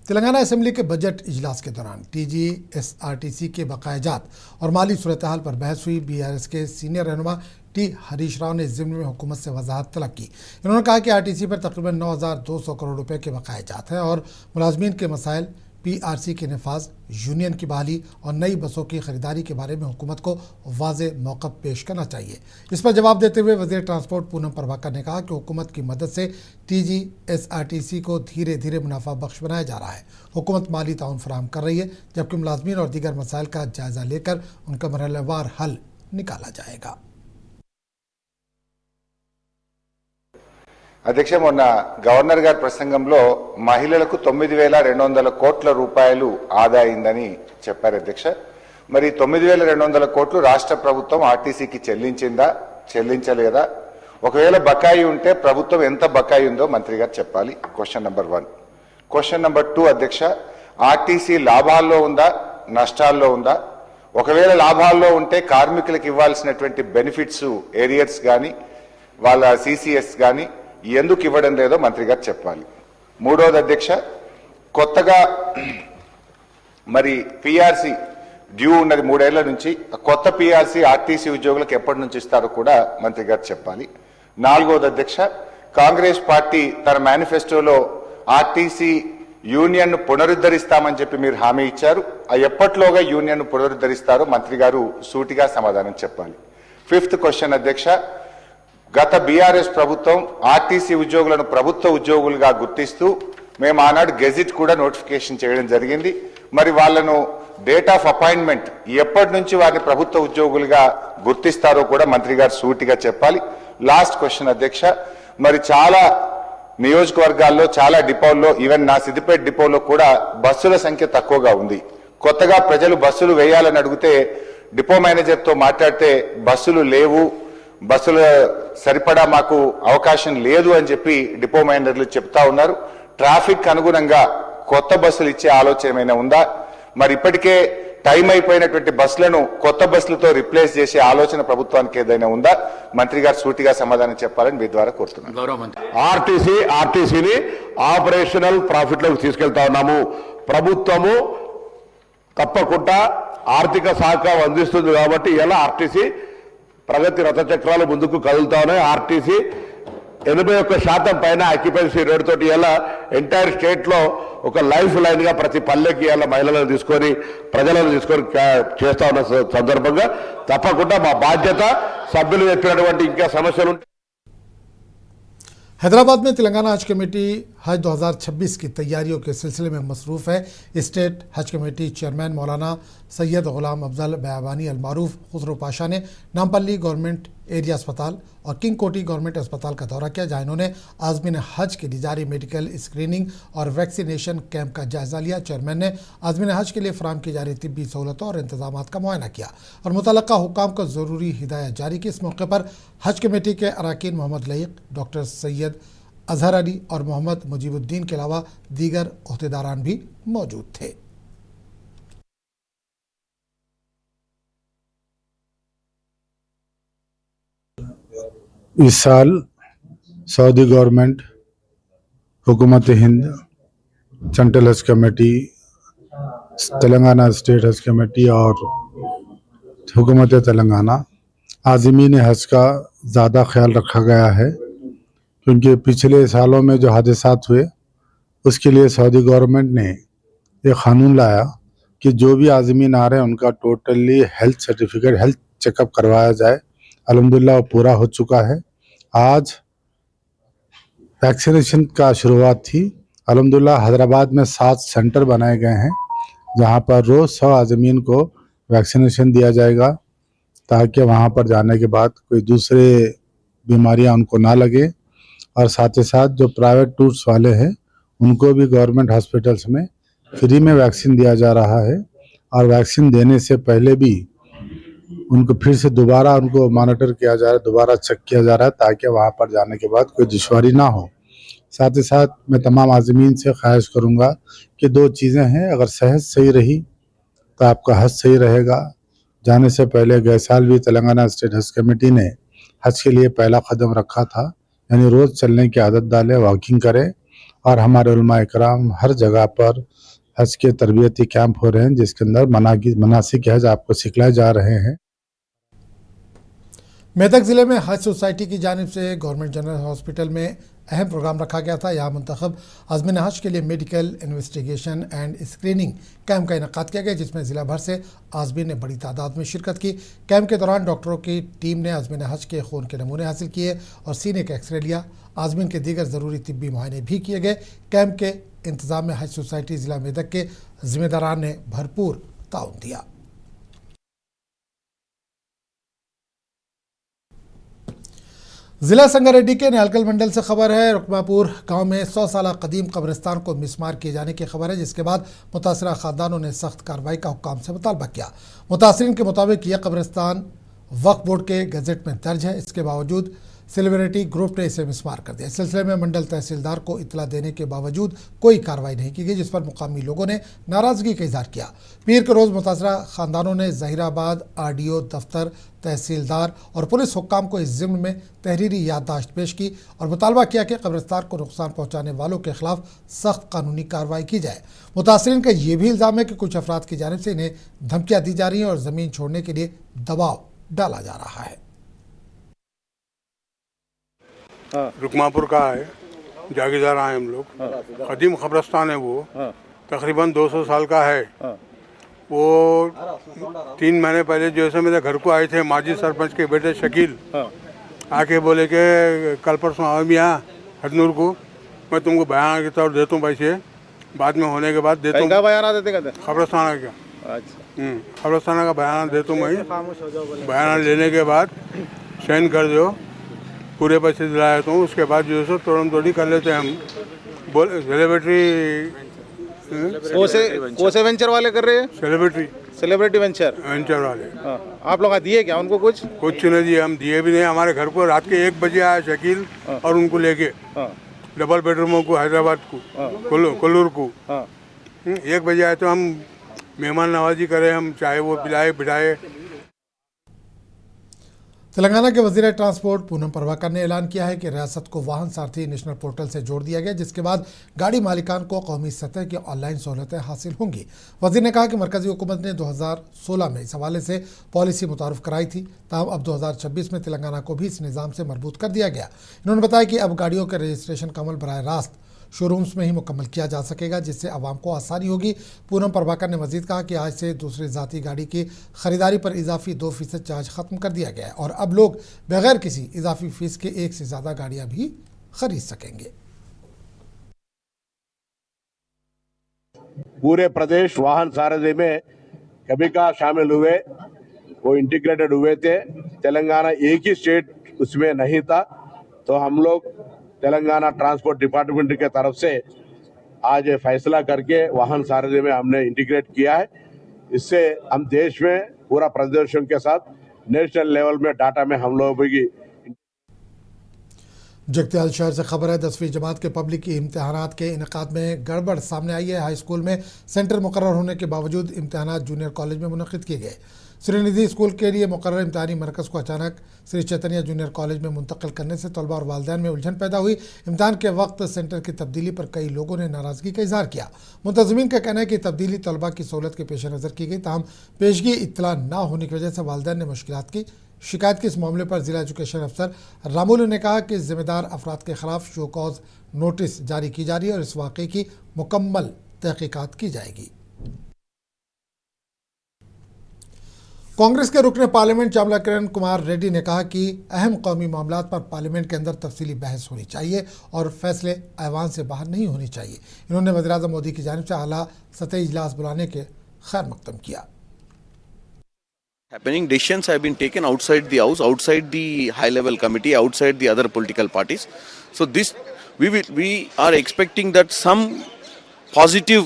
Telangana assembly के budget इजलास के दौरान TGSRTC के बकायाजात और माली सूरत हाल पर बहस हुई। BRS के सीनियर रहनुमा T हरीश राव ने इस ज़िम्मे में हुकूमत से वजाहत तलब की। इन्होंने कहा कि RTC पर तकरीबन 9,200 करोड़ रुपए के बकायाजात हैं और मुलाजमीन के मसाइल, PRC के नफाज, यूनियन की बहाली और नई बसों की खरीदारी के बारे में हुकूमत को वाज़ेह मौक़िफ़ पेश करना चाहिए। इस पर जवाब देते हुए वज़ीर ट्रांसपोर्ट पूनम प्रभाकर ने कहा कि हुकूमत की मदद से TGSRTC को धीरे धीरे मुनाफा बख्श बनाया जा रहा है। हुकूमत माली ताउन फराहम कर रही है, जबकि मुलाजमीन और दीगर मसाइल का जायज़ा लेकर उनका मरहलेवार हल निकाला जाएगा। అధ్యక్ష, మొన్న గవర్నర్ గారి ప్రసంగంలో మహిళలకు 9,200 కోట్ల రూపాయలు ఆదా అయిందని చెప్పారు. అధ్యక్ష, మరి 9,200 కోట్లు రాష్ట్ర ప్రభుత్వం ఆర్టీసీకి చెల్లించిందా, చెల్లించలేదా? ఒకవేళ బకాయి ఉంటే ప్రభుత్వం ఎంత బకాయి ఉందో మంత్రి గారు చెప్పాలి. Question number 1. క్వశ్చన్ నెంబర్ 2 అధ్యక్ష, ఆర్టీసీ లాభాల్లో ఉందా, నష్టాల్లో ఉందా? ఒకవేళ లాభాల్లో ఉంటే కార్మికులకు ఇవ్వాల్సినటువంటి బెనిఫిట్స్, ఏరియర్స్ కానీ వాళ్ళ CCS కానీ ఎందుకు ఇవ్వడం లేదో మంత్రి గారు చెప్పాలి. మూడోది అధ్యక్ష, కొత్తగా మరి PRC డ్యూ ఉన్నది 3 ఏళ్ల నుంచి. కొత్త PRC ఆర్టీసీ ఉద్యోగులకు ఎప్పటి నుంచి ఇస్తారో కూడా మంత్రి గారు చెప్పాలి. నాలుగోది అధ్యక్ష, కాంగ్రెస్ పార్టీ తన మేనిఫెస్టోలో ఆర్టీసీ యూనియన్ పునరుద్ధరిస్తామని చెప్పి మీరు హామీ ఇచ్చారు. ఎప్పట్లోగా యూనియన్ పునరుద్ధరిస్తారో మంత్రి గారు సూటిగా సమాధానం చెప్పాలి. ఫిఫ్త్ క్వశ్చన్ అధ్యక్ష, గత BRS ప్రభుత్వం ఆర్టీసీ ఉద్యోగులను ప్రభుత్వ ఉద్యోగులుగా గుర్తిస్తూ మేము ఆనాడు గెజిట్ కూడా నోటిఫికేషన్ చేయడం జరిగింది. మరి వాళ్ళను డేట్ ఆఫ్ అపాయింట్మెంట్ ఎప్పటి నుంచి వారిని ప్రభుత్వ ఉద్యోగులుగా గుర్తిస్తారో కూడా మంత్రి గారు సూటిగా చెప్పాలి. లాస్ట్ క్వశ్చన్ అధ్యక్ష, మరి చాలా నియోజకవర్గాల్లో, చాలా డిపోల్లో, ఈవెన్ నా సిద్దిపేట డిపోలో కూడా బస్సుల సంఖ్య తక్కువగా ఉంది. కొత్తగా ప్రజలు బస్సులు వేయాలని అడిగితే డిపో మేనేజర్తో మాట్లాడితే బస్సులు లేవు, బస్సుల సరిపడా మాకు అవకాశం లేదు అని చెప్పి డిపో మేనేజర్లు చెప్తా ఉన్నారు. ట్రాఫిక్ అనుగుణంగా కొత్త బస్సులు ఇచ్చే ఆలోచన ఏమైనా ఉందా? మరి ఇప్పటికే టైం అయిపోయినటువంటి బస్సులను కొత్త బస్సులతో రిప్లేస్ చేసే ఆలోచన ప్రభుత్వానికి ఏదైనా ఉందా? మంత్రి గారు సూటిగా సమాధానం చెప్పాలని మీ ద్వారా కోరుతున్నాను. ఆర్టీసీని ఆపరేషనల్ ప్రాఫిట్ లోకి తీసుకెళ్తా ఉన్నాము. ప్రభుత్వము తప్పకుండా ఆర్థిక సహకారం అందిస్తుంది కాబట్టి ఇలా ఆర్టీసీ ప్రగతి రథచక్రాలు ముందుకు కదులుతా ఉన్నాయి. ఆర్టీసీ 81% పైన ఆక్యుపెన్సీ రేట్ తోటి ఇలా ఎంటైర్ స్టేట్ లో ఒక లైఫ్ లైన్ గా ప్రతి పల్లెకి ఇలా మహిళలను తీసుకొని, ప్రజలను తీసుకొని చేస్తా ఉన్న సందర్భంగా తప్పకుండా మా బాధ్యత సభ్యులు చెప్పినటువంటి ఇంకా సమస్యలు ఉంటాయి. हैदराबाद में तेलंगाना हज कमेटी हज 2026 की तैयारियों के सिलसिले में मसरूफ़ है। स्टेट हज कमेटी चेयरमैन मौलाना सैयद गुलाम अफजल बयाबानी अलमारूफ खुसरो पाशा ने नामपल्ली गवर्नमेंट एरिया अस्पताल और किंग कोटी गवर्नमेंट अस्पताल का दौरा किया, जहाँ इन्होंने आज़मीन हज के लिए जारी मेडिकल स्क्रीनिंग और वैक्सीनेशन कैंप का जायज़ा लिया। चेयरमैन ने आज़मीन हज के लिए फराहम की जा रही तिब्बी सहूलतों और इंतजाम का मुआयना किया और मुतल्लका हुक्काम को ज़रूरी हिदायत जारी की। इस मौके पर हज कमेटी के अरकान मोहम्मद लईक, डॉक्टर सैयद अजहर अली और मोहम्मद मुजीबुद्दीन के अलावा दीगर ओहदेदारान भी मौजूद थे। इस साल सऊदी गवर्नमेंट, हुकूमत हिंद, सेंट्रल हज कमेटी, तेलंगाना स्टेट हज कमेटी और हुकूमत तेलंगाना आज़मीन हज का ज़्यादा ख्याल रखा गया है, क्योंकि पिछले सालों में जो हादसात हुए उसके लिए सऊदी गवर्नमेंट ने एक क़ानून लाया कि जो भी आज़मीन आ रहे हैं उनका totally health certificate, health checkup करवाया जाए। अल्हम्दुलिल्लाह वो पूरा हो चुका है। आज वैक्सीनेशन का शुरुआत थी। अल्हम्दुलिल्लाह हैदराबाद में 7 सेंटर बनाए गए हैं, जहां पर रोज़ 100 आज़मीन को वैक्सीनेशन दिया जाएगा, ताकि वहां पर जाने के बाद कोई दूसरे बीमारियां उनको ना लगे। और साथ ही साथ जो प्राइवेट टूर्स वाले हैं उनको भी गवर्नमेंट हॉस्पिटल्स में फ्री में वैक्सीन दिया जा रहा है, और वैक्सीन देने से पहले भी उनको फिर से दोबारा उनको मॉनिटर किया जा रहा है, दोबारा चेक किया जा रहा है, ताकि वहाँ पर जाने के बाद कोई दुश्वारी ना हो। साथ ही साथ मैं तमाम आज़मीन से ख्वाहिश करूँगा कि 2 चीज़ें हैं, अगर सेहत सही रही तो आपका हज सही रहेगा। जाने से पहले गए साल भी तेलंगाना स्टेट हज कमेटी ने हज के लिए पहला कदम रखा था, यानी रोज़ चलने की आदत डालें, वॉकिंग करें और हमारे उलमा इकराम हर जगह पर हज के तरबियती कैंप हो रहे हैं, जिसके अंदर मनासिक हज आपको सिखलाए जा रहे हैं। मेदक जिले में हज सोसाइटी की जानिब से गवर्नमेंट जनरल हॉस्पिटल में अहम प्रोग्राम रखा गया था। यहाँ मुंतखब आज़मीन हज के लिए medical investigation and screening camp का इनेकाद किया गया, जिसमें ज़िला भर से आज़मीन ने बड़ी तादाद में शिरकत की। कैंप के दौरान डॉक्टरों की टीम ने आज़मीन हज के खून के नमूने हासिल किए और सीने का एक्सरे लिया। आज़मीन के दीगर ज़रूरी तिब्बी मुआयने भी किए गए। कैंप के इंतज़ाम में हज सोसाइटी ज़िला मेदक के ज़िम्मेदारान ने भरपूर ताउन दिया। जिला संगारेड्डी के न्यालकल मंडल से खबर है, रुकमापुर गांव में 100 साल कदीम कब्रिस्तान को मिसमार किए जाने की खबर है, जिसके बाद मुतासरा खानदानों ने सख्त कार्रवाई का हुक्म से मुतालबा किया। मुतासरीन के मुताबिक यह कब्रिस्तान वक्फ बोर्ड के गजट में दर्ज है, इसके बावजूद सेलिब्रिटी ग्रुप ने इसे मिसमार कर दिया। इस सिलसिले में मंडल तहसीलदार को इतला देने के बावजूद कोई कार्रवाई नहीं की गई, जिस पर मुकामी लोगों ने नाराजगी का इजहार किया। पीर के रोज़ मुतासरा खानदानों ने ज़हीराबाद आरडीओ दफ्तर, तहसीलदार और पुलिस हुक्काम को इस ज़िम्न में तहरीरी याददाश्त पेश की और मुतालबा किया कि कब्रिस्तान को नुकसान पहुँचाने वालों के खिलाफ सख्त कानूनी कार्रवाई की जाए। मुतासरीन का यह भी इल्ज़ाम है कि कुछ अफराद की जानिब से इन्हें धमकियाँ दी जा रही हैं और ज़मीन छोड़ने के लिए दबाव डाला जा रहा है। रुकमापुर का है, जागीरदार आए हम लोग। कदीम कब्रिस्तान है वो, तकरीबन 200 साल का है। वो 3 महीने पहले जैसे मेरे घर को आए थे माजी सरपंच के बेटे शकील, आके बोले कि कल परसों आओ मियाँ हदनूर को, मैं तुमको बयान के तौर देता हूँ पैसे, बाद में होने के बाद देता हूँ। बयान देते कब्रिस्तान का? अच्छा, कब्रिस्तान का बयान देता हूँ मैं। बयान लेने के बाद साइन कर दो, पूरे पैसे दिलाया तो उसके बाद जो है तोड़म तोड़ी कर लेते हैं हम। बोल सेलिब्रिटी कौन से वेंचर वाले कर रहे हैं? सेलिब्रिटी वेंचर वाले। आप लोग दिए क्या उनको? कुछ नहीं दिए, हम दिए भी नहीं। हमारे घर को रात के 1 बजे आया शकील और उनको लेके डबल बेडरूमों को हैदराबाद को कोल्लूर को 1 बजे आए तो हम मेहमान नवाजी करें, हम चाहे वो पिलाए बिठाए। तेलंगाना के वजीर ट्रांसपोर्ट पूनम प्रभाकर ने ऐलान किया है कि रियासत को वाहन सारथी नेशनल पोर्टल से जोड़ दिया गया, जिसके बाद गाड़ी मालिकान को कौमी सतह की ऑनलाइन सहूलतें हासिल होंगी। वजीर ने कहा कि मरकजी हुकूमत ने 2016 में इस हवाले से पॉलिसी मुतारफ़ कराई थी, ताहम अब 2026 में तेलंगाना को भी इस निज़ाम से मरबूत कर दिया गया। इन्होंने बताया कि अब गाड़ियों के रजिस्ट्रेशन का अमल बराह रास्त शोरूम्स में ही मुकम्मल किया जा सकेगा, जिससे आवाम को आसानी होगी। पूनम प्रभाकर ने मजीद कहा कि आज से दूसरी ज़ाती गाड़ी की ख़रीदारी पर इजाफी 2% चार्ज ख़त्म कर दिया गया है और अब लोग बगैर किसी इजाफी फ़ीस के 1 से ज़्यादा गाड़ियाँ भी खरीद सकेंगे। पूरे प्रदेश वाहन सारथी में कभी का शामिल हुए, वो इंटीग्रेटेड हुए थे। तेलंगाना एक ही स्टेट उसमें नहीं था, तो हम लोग तेलंगाना ट्रांसपोर्ट डिपार्टमेंट के तरफ से आज फैसला करके वाहन सारथी में हमने इंटीग्रेट किया है। इससे हम देश में पूरा प्रदर्शन के साथ नेशनल लेवल में डाटा में हम लोगों की। जगत्याल शहर से खबर है, 10वीं जमात के पब्लिक इम्तहानात के इनेकाद में गड़बड़ सामने आई है। हाई स्कूल में सेंटर मुकर्रर होने के बावजूद इम्तहानात जूनियर कॉलेज में मुनक़िद किए गए। श्रीनिधि स्कूल के लिए मुकर्रर इम्तहानी मरकज़ को अचानक श्री चैतन्य जूनियर कॉलेज में मुंतकिल करने से तलबा और वालिदैन में उलझन पैदा हुई। इम्तहान के वक्त सेंटर की तब्दीली पर कई लोगों ने नाराज़गी का इजहार किया। मुंतज़मीन का कहना है कि तब्दीली तलबा की सहूलत के पेश नज़र की गई, ताहम पेशगी इत्तला न होने की वजह से वालिदैन ने मुश्किलात की शिकायत की। इस मामले पर जिला एजुकेशन अफसर रामुलू ने कहा कि जिम्मेदार अफराद के खिलाफ शो कॉज नोटिस जारी की जा रही है और इस वाक़े की मुकम्मल तहकीकात की जाएगी। कांग्रेस के रुकने पार्लियामेंट चावला किरण कुमार रेड्डी ने कहा कि अहम कौमी मामलात पर पार्लियामेंट के अंदर तफसीली बहस होनी चाहिए और फैसले ऐवान से बाहर नहीं होने चाहिए। इन्होंने वज़ीर-ए-आज़म मोदी की जानिब से आला सतही इजलास बुलाने के खैर मकदम किया। Happening decisions have been taken outside the house, outside the high level committee, outside the other political parties. So this we are expecting that some positive.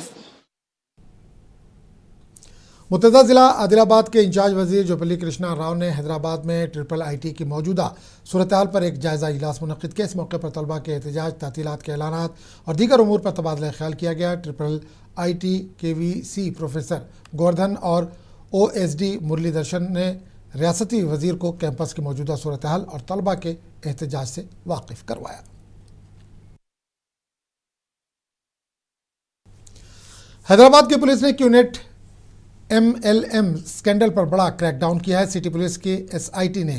मुतहदा ज़िला आदिलाबाद के इंचार्ज वजीर जोपल्ली कृष्णा राव ने हैदराबाद में IIIT की मौजूदा सूरत हाल पर एक जायज़ा इजलास मुनक़िद किया। इस मौके पर तलबा के एहतजाज, तातीलात के ऐलानात और दीगर उमूर पर तबादला ख्याल किया गया। IIIT KVC प्रोफेसर गोवर्धन और OSD मुरलीदर्शन ने रियासती वज़ीर को कैंपस की मौजूदा सूरत हाल और तलबा के एहतजाज से वाकिफ़ करवाया। हैदराबाद की पुलिस ने क्यूनेट MLM स्कैंडल पर बड़ा क्रैकडाउन किया है। सिटी पुलिस की SIT ने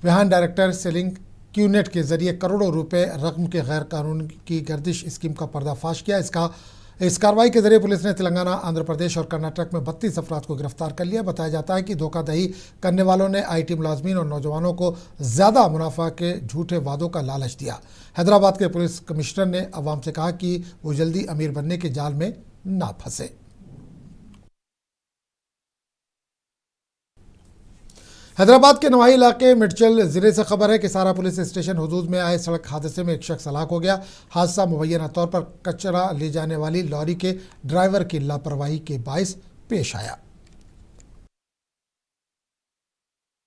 विहान डायरेक्टर सेलिंग क्यूनेट के जरिए करोड़ों रुपए रकम के गैर कानूनी की गर्दिश स्कीम का पर्दाफाश किया। इस कार्रवाई के जरिए पुलिस ने तेलंगाना, आंध्र प्रदेश और कर्नाटक में 32 अफराद को गिरफ्तार कर लिया। बताया जाता है कि धोखाधड़ी करने वालों ने IT मुलाजमीन और नौजवानों को ज़्यादा मुनाफा के झूठे वादों का लालच दिया। हैदराबाद के पुलिस कमिश्नर ने अवाम से कहा कि वो जल्दी अमीर बनने के जाल में ना फंसे। हैदराबाद के नवाई इलाके मिर्चल जिले से खबर है कि सारा पुलिस स्टेशन हुदूद में आए सड़क हादसे में एक शख्स हलाक हो गया। हादसा मुबैना तौर पर कचरा ले जाने वाली लॉरी के ड्राइवर की लापरवाही के बायस पेश आया।